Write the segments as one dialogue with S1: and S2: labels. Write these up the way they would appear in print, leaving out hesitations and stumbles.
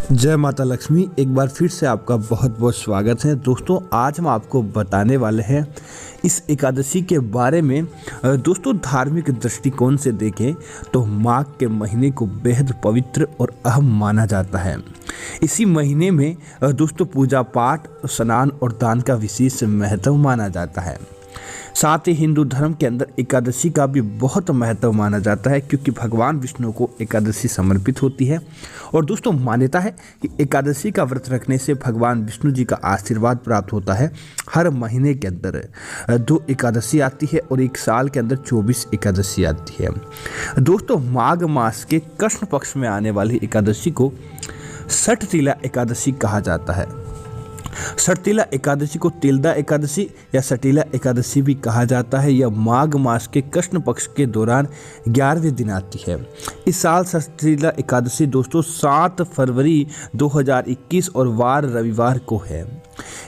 S1: जय माता लक्ष्मी। एक बार फिर से आपका बहुत बहुत स्वागत है। दोस्तों, आज हम आपको बताने वाले हैं इस एकादशी के बारे में। दोस्तों, धार्मिक दृष्टिकोण से देखें तो माघ के महीने को बेहद पवित्र और अहम माना जाता है। इसी महीने में दोस्तों पूजा पाठ, स्नान और दान का विशेष महत्व माना जाता है। साथ ही हिंदू धर्म के अंदर एकादशी का भी बहुत महत्व माना जाता है, क्योंकि भगवान विष्णु को एकादशी समर्पित होती है। और दोस्तों, मान्यता है कि एकादशी का व्रत रखने से भगवान विष्णु जी का आशीर्वाद प्राप्त होता है। हर महीने के अंदर 2 एकादशी आती है और एक साल के अंदर 24 एकादशी आती है। दोस्तों, माघ मास के कृष्ण पक्ष में आने वाली एकादशी को सठतिला एकादशी कहा जाता है। सठतिला एकादशी को तिलदा एकादशी या सटीला एकादशी भी कहा जाता है। यह माघ मास के कृष्ण पक्ष के दौरान 11वें दिन आती है। इस साल सठतिला एकादशी दोस्तों 7 फरवरी 2021 और वार रविवार को है।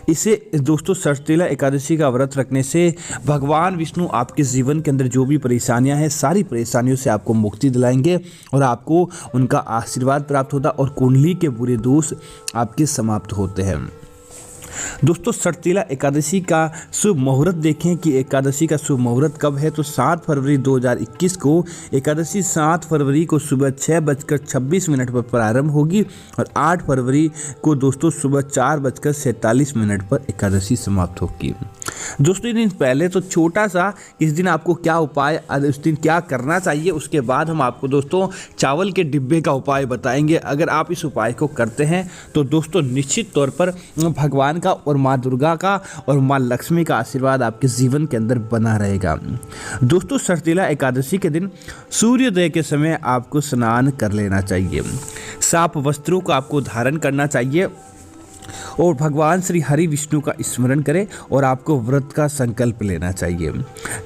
S1: इसे दोस्तों सठतिला एकादशी का व्रत रखने से भगवान विष्णु आपके जीवन के अंदर जो भी परेशानियां हैं, सारी परेशानियों से आपको मुक्ति दिलाएंगे और आपको उनका आशीर्वाद प्राप्त होता और कुंडली के बुरे दोष आपके समाप्त होते हैं। दोस्तों, सठतिला एकादशी का शुभ मुहूर्त देखें कि एकादशी का शुभ मुहूर्त कब है। तो 7 फरवरी 2021 को एकादशी 7 फरवरी को सुबह 6:26 पर प्रारंभ होगी और 8 फरवरी को दोस्तों सुबह 4:47 पर एकादशी समाप्त होगी। दोस्तों, दिन पहले तो छोटा सा इस दिन आपको क्या उपाय, उस दिन क्या करना चाहिए, उसके बाद हम आपको दोस्तों चावल के डिब्बे का उपाय बताएंगे। अगर आप इस उपाय को करते हैं तो दोस्तों निश्चित तौर पर भगवान का और माँ दुर्गा का और माँ लक्ष्मी का आशीर्वाद आपके जीवन के अंदर बना रहेगा। दोस्तों, सठतिला एकादशी के दिन सूर्योदय के समय आपको स्नान कर लेना चाहिए। साफ वस्त्रों को आपको धारण करना चाहिए और भगवान श्री हरि विष्णु का स्मरण करें और आपको व्रत का संकल्प लेना चाहिए।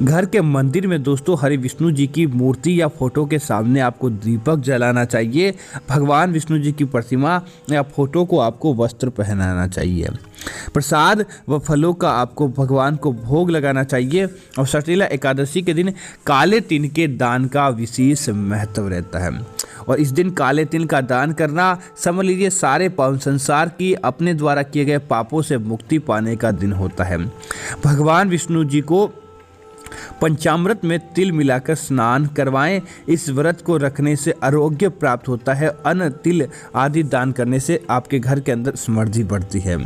S1: घर के मंदिर में दोस्तों हरि विष्णु जी की मूर्ति या फोटो के सामने आपको दीपक जलाना चाहिए। भगवान विष्णु जी की प्रतिमा या फोटो को आपको वस्त्र पहनाना चाहिए। प्रसाद व फलों का आपको भगवान को भोग लगाना चाहिए। और सठतिला एकादशी के दिन काले तिल के दान का विशेष महत्व रहता है और इस दिन काले तिल का दान करना समझ लीजिए सारे संसार की अपने द्वारा किए गए पापों से मुक्ति पाने का दिन होता है। भगवान विष्णु जी को पंचामृत में तिल मिलाकर स्नान करवाएं। इस व्रत को रखने से आरोग्य प्राप्त होता है। अन्न, तिल आदि दान करने से आपके घर के अंदर समृद्धि बढ़ती है।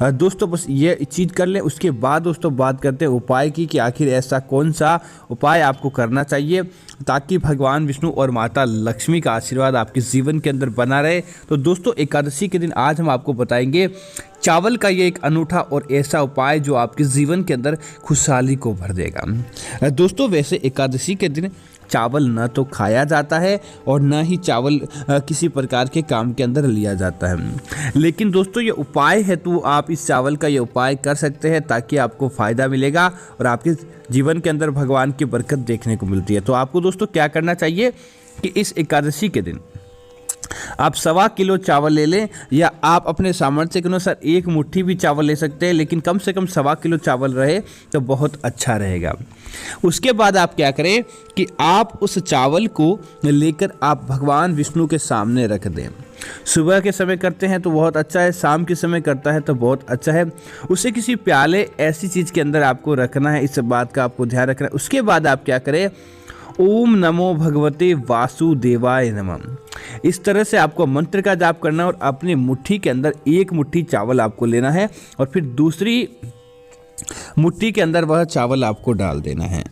S1: दोस्तों, बस ये चीज़ कर लें। उसके बाद दोस्तों बात करते हैं उपाय की कि आखिर ऐसा कौन सा उपाय आपको करना चाहिए ताकि भगवान विष्णु और माता लक्ष्मी का आशीर्वाद आपके जीवन के अंदर बना रहे। तो दोस्तों, एकादशी के दिन आज हम आपको बताएंगे चावल का ये एक अनूठा और ऐसा उपाय जो आपके जीवन के अंदर खुशहाली को भर देगा। दोस्तों, वैसे एकादशी के दिन चावल न तो खाया जाता है और न ही चावल किसी प्रकार के काम के अंदर लिया जाता है, लेकिन दोस्तों ये उपाय है तो आप इस चावल का ये उपाय कर सकते हैं ताकि आपको फ़ायदा मिलेगा और आपके जीवन के अंदर भगवान की बरकत देखने को मिलती है। तो आपको दोस्तों क्या करना चाहिए कि इस एकादशी के दिन आप 1.25 किलो चावल ले लें या आप अपने सामर्थ्य के अनुसार 1 मुट्ठी भी चावल ले सकते हैं, लेकिन कम से कम 1.25 किलो चावल रहे तो बहुत अच्छा रहेगा। उसके बाद आप क्या करें कि आप उस चावल को लेकर आप भगवान विष्णु के सामने रख दें। सुबह के समय करते हैं तो बहुत अच्छा है, शाम के समय करता है तो बहुत अच्छा है। उसे किसी प्याले ऐसी चीज़ के अंदर आपको रखना है, इस बात का आपको ध्यान रखना है। उसके बाद आप क्या करें, ओम नमो भगवते वासुदेवाय नमः, इस तरह से आपको मंत्र का जाप करना है और अपनी मुट्ठी के अंदर 1 मुट्ठी चावल आपको लेना है और फिर दूसरी मुट्ठी के अंदर वह चावल आपको डाल देना है।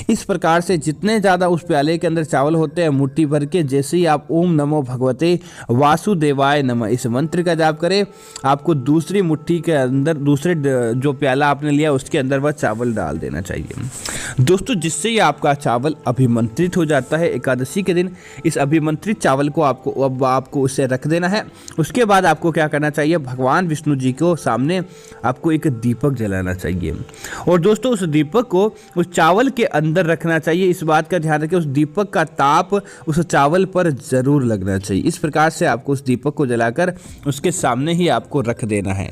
S1: इस प्रकार से जितने ज़्यादा उस प्याले के अंदर चावल होते हैं मुट्ठी भर के, जैसे ही आप ओम नमो भगवते वासुदेवाय नमः इस मंत्र का जाप करें, आपको दूसरी मुट्ठी के अंदर दूसरे जो प्याला आपने लिया उसके अंदर वह चावल डाल देना चाहिए दोस्तों, जिससे ये आपका चावल अभिमंत्रित हो जाता है। एकादशी के दिन इस अभिमंत्रित चावल को आपको उसे रख देना है। उसके बाद आपको क्या करना चाहिए, भगवान विष्णु जी को सामने आपको एक दीपक जलाना चाहिए और दोस्तों उस दीपक को उस चावल के अंदर रखना चाहिए। इस बात का ध्यान रखें उस दीपक का ताप उस चावल पर जरूर लगना चाहिए। इस प्रकार से आपको उस दीपक को जलाकर उसके सामने ही आपको रख देना है।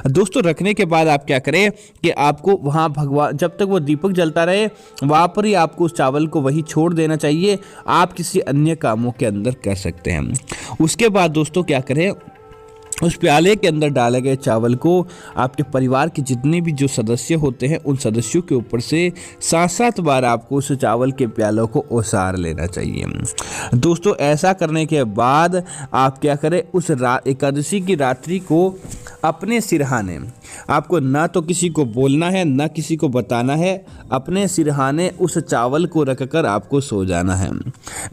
S1: दोस्तों, रखने के बाद आप क्या करें कि आपको वहाँ भगवान जब तक वो दीपक जलता रहे वहाँ पर ही आपको उस चावल को वही छोड़ देना चाहिए। आप किसी अन्य कामों के अंदर कर सकते हैं। उसके बाद दोस्तों क्या करें उस प्याले के अंदर डाले गए चावल को आपके परिवार के जितने भी जो सदस्य होते हैं उन सदस्यों के ऊपर से 7-7 बार आपको उस चावल के प्यालों को ओसार लेना चाहिए। दोस्तों ऐसा करने के बाद आप क्या करें, उस एकादशी की रात्रि को अपने सिरहाने, आपको ना तो किसी को बोलना है ना किसी को बताना है, अपने सिरहाने उस चावल को रखकर आपको सो जाना है।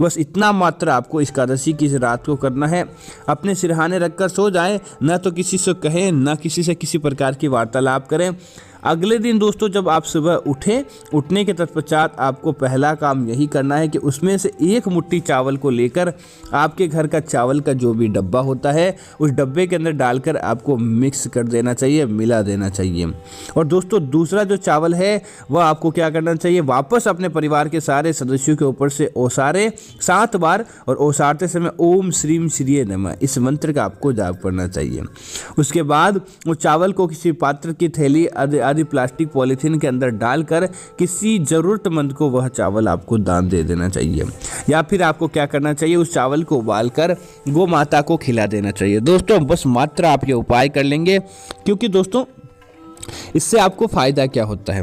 S1: बस इतना मात्र आपको एकादशी की रात को करना है। अपने सिरहाने रखकर सो जाएं, ना तो किसी से कहें ना किसी से किसी प्रकार की वार्तालाप करें। अगले दिन दोस्तों जब आप सुबह उठने के तत्पश्चात आपको पहला काम यही करना है कि उसमें से एक मुट्ठी चावल को लेकर आपके घर का चावल का जो भी डब्बा होता है उस डब्बे के अंदर डालकर आपको मिक्स कर देना चाहिए, मिला देना चाहिए। और दोस्तों दूसरा जो चावल है वह आपको क्या करना चाहिए, वापस अपने परिवार के सारे सदस्यों के ऊपर से ओसारे 7 बार, और ओसारते समय ओम श्रीम श्रीये नमः इस मंत्र का आपको जाप करना चाहिए। उसके बाद वो चावल को किसी पात्र की थैली आदि प्लास्टिक पॉलीथीन के अंदर डालकर किसी ज़रूरतमंद को वह चावल आपको दान दे देना चाहिए, या फिर आपको क्या करना चाहिए, उस चावल को उबालकर गौ माता को खिला देना चाहिए। दोस्तों बस मात्र आप ये उपाय कर लेंगे, क्योंकि दोस्तों इससे आपको फ़ायदा क्या होता है।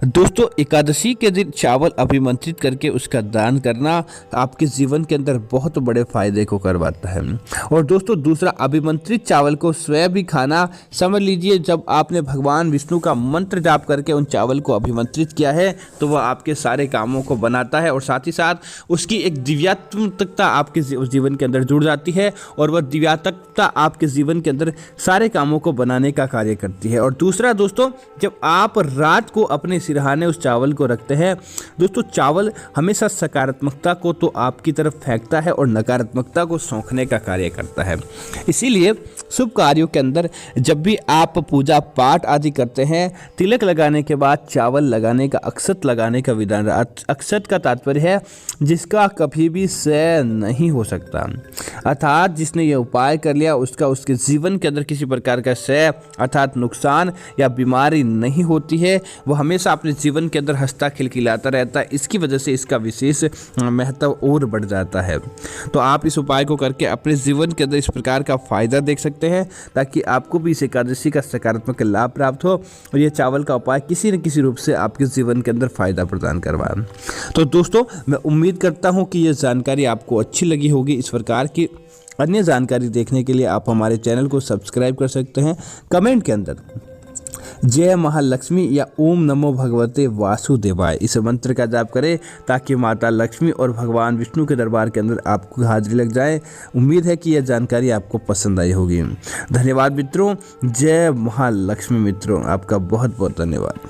S1: दोस्तों एकादशी के दिन चावल अभिमंत्रित करके उसका दान करना आपके जीवन के अंदर बहुत बड़े फायदे को करवाता है। और दोस्तों दूसरा, अभिमंत्रित चावल को स्वयं भी खाना, समझ लीजिए जब आपने भगवान विष्णु का मंत्र जाप करके उन चावल को अभिमंत्रित किया है तो वह आपके सारे कामों को बनाता है, और साथ ही साथ उसकी एक दिव्यात्मकता आपके जीवन के अंदर जुड़ जाती है, और वह दिव्यात्मकता आपके जीवन के अंदर सारे कामों को बनाने का कार्य करती है। और दूसरा दोस्तों, जब आप रात को अपने सिरहाने उस चावल को रखते हैं, दोस्तों चावल हमेशा सकारात्मकता को तो आपकी तरफ फेंकता है और नकारात्मकता को सोखने का कार्य करता है। इसीलिए शुभ कार्यों के अंदर जब भी आप पूजा पाठ आदि करते हैं, तिलक लगाने के बाद चावल लगाने का, अक्षत लगाने का विधान। अक्षत का तात्पर्य है जिसका कभी भी क्षय नहीं हो सकता, अर्थात जिसने यह उपाय कर लिया उसके जीवन के अंदर किसी प्रकार का क्षय अर्थात नुकसान या बीमारी नहीं होती है, वो हमेशा अपने जीवन के अंदर हंसता खिलखिलाता रहता है। इसकी वजह से इसका विशेष महत्व और बढ़ जाता है। तो आप इस उपाय को करके अपने जीवन के अंदर इस प्रकार का फायदा देख सकते हैं, ताकि आपको भी इस एकादशी का सकारात्मक लाभ प्राप्त हो और ये चावल का उपाय किसी न किसी रूप से आपके जीवन के अंदर फायदा प्रदान करवाए। तो दोस्तों मैं उम्मीद करता हूँ कि ये जानकारी आपको अच्छी लगी होगी। इस प्रकार की अन्य जानकारी देखने के लिए आप हमारे चैनल को सब्सक्राइब कर सकते हैं। कमेंट के अंदर जय महालक्ष्मी या ओम नमो भगवते वासुदेवाय इस मंत्र का जाप करें, ताकि माता लक्ष्मी और भगवान विष्णु के दरबार के अंदर आपको हाजिरी लग जाए। उम्मीद है कि यह जानकारी आपको पसंद आई होगी। धन्यवाद मित्रों। जय महालक्ष्मी मित्रों, आपका बहुत बहुत धन्यवाद।